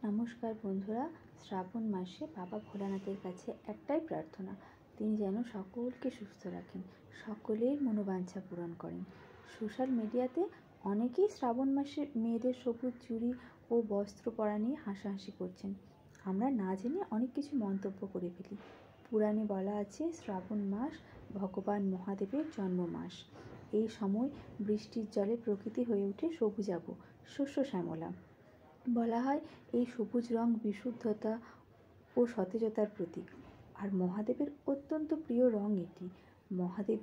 নমস্কার বন্ধুরা। শ্রাবণ মাসে বাবা ভোলানাথের কাছে একটাই প্রার্থনা, তিনি যেন সকলকে সুস্থ রাখেন, সকলের মনোবাঞ্ছা পূরণ করেন। সোশ্যাল মিডিয়াতে অনেকেই শ্রাবণ মাসে মেয়েদের সবুজ চুড়ি ও বস্ত্র পরা নিয়ে হাসাহাসি করছেন। আমরা না জেনে অনেক কিছু মন্তব্য করে ফেলি। পুরাণে বলা আছে, শ্রাবণ মাস ভগবান মহাদেবের জন্ম মাস। এই সময় বৃষ্টির জলে প্রকৃতি হয়ে ওঠে সবুজাভ, শস্য শ্যামলা। বলা হয় এই সবুজ রং বিশুদ্ধতা ও সতেজতার প্রতীক, আর মহাদেবের অত্যন্ত প্রিয় রং এটি। মহাদেব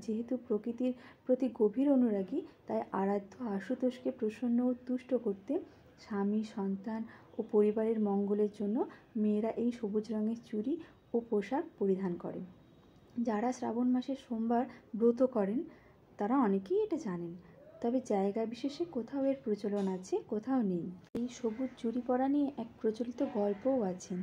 যেহেতু প্রকৃতির প্রতি গভীর অনুরাগী, তাই আরাধ্য আশুতোষকে প্রসন্ন ও তুষ্ট করতে স্বামী, সন্তান ও পরিবারের মঙ্গলের জন্য মেয়েরা এই সবুজ রঙের চুড়ি ও পোশাক পরিধান করে। যারা শ্রাবণ মাসের সোমবার ব্রত করেন তারা অনেকেই এটা জানেন, তবে জায়গা বিশেষে কোথাও এর প্রচলন আছে, কোথাও নেই। এই সবুজ চুড়ি পরা নিয়ে এক প্রচলিত গল্পও আছে।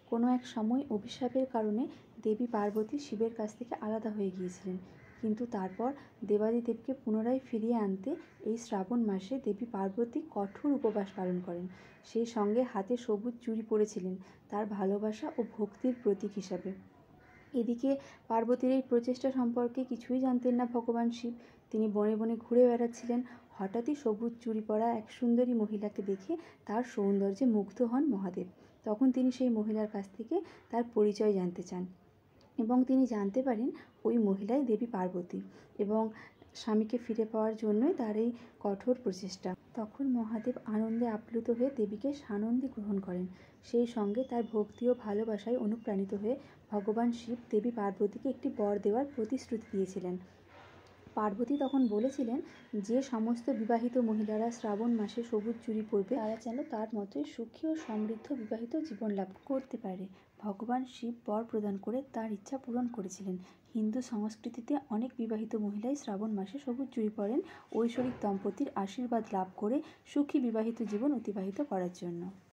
কোনো এক সময় অভিশাপের কারণে দেবী পার্বতী শিবের কাছ থেকে আলাদা হয়ে গিয়েছিলেন, কিন্তু তারপর দেবাদিদেবকে পুনরায় ফিরিয়ে আনতে এই শ্রাবণ মাসে দেবী পার্বতী কঠোর উপবাস পালন করেন। সেই সঙ্গে হাতে সবুজ চুড়ি পরেছিলেন তার ভালোবাসা ও ভক্তির প্রতীক হিসাবে। এদিকে পার্বতীর এই প্রচেষ্টা সম্পর্কে কিছুই জানতেন না ভগবান শিব। তিনি বনে বনে ঘুরে বেড়াচ্ছিলেন। হঠাৎই সবুজ চুড়ি পরা এক সুন্দরী মহিলাকে দেখে তার সৌন্দর্যে মুগ্ধ হন মহাদেব। তখন তিনি সেই মহিলার কাছ থেকে তার পরিচয় জানতে চান এবং তিনি জানতে পারেন ওই মহিলাই দেবী পার্বতী এবং স্বামীকে ফিরে পাওয়ার জন্যই তার এই কঠোর প্রচেষ্টা। তখন মহাদেব আনন্দে আপ্লুত হয়ে দেবীকে সানন্দে গ্রহণ করেন। সেই সঙ্গে তার ভক্তি ও ভালোবাসায় অনুপ্রাণিত হয়ে ভগবান শিব দেবী পার্বতীকে একটি বর দেওয়ার প্রতিশ্রুতি দিয়েছিলেন। পার্বতী তখন বলেছিলেন যে সমস্ত বিবাহিত মহিলারা শ্রাবণ মাসে সবুজ চুড়ি পরবে তারা যেন তার মতোই সুখী ও সমৃদ্ধ বিবাহিত জীবন লাভ করতে পারে। ভগবান শিব বর প্রদান করে তার ইচ্ছা পূরণ করেছিলেন। হিন্দু সংস্কৃতিতে অনেক বিবাহিত মহিলাই শ্রাবণ মাসে সবুজ চুড়ি পরেন ঐশ্বরিক দম্পতির আশীর্বাদ লাভ করে সুখী বিবাহিত জীবন অতিবাহিত করার জন্য।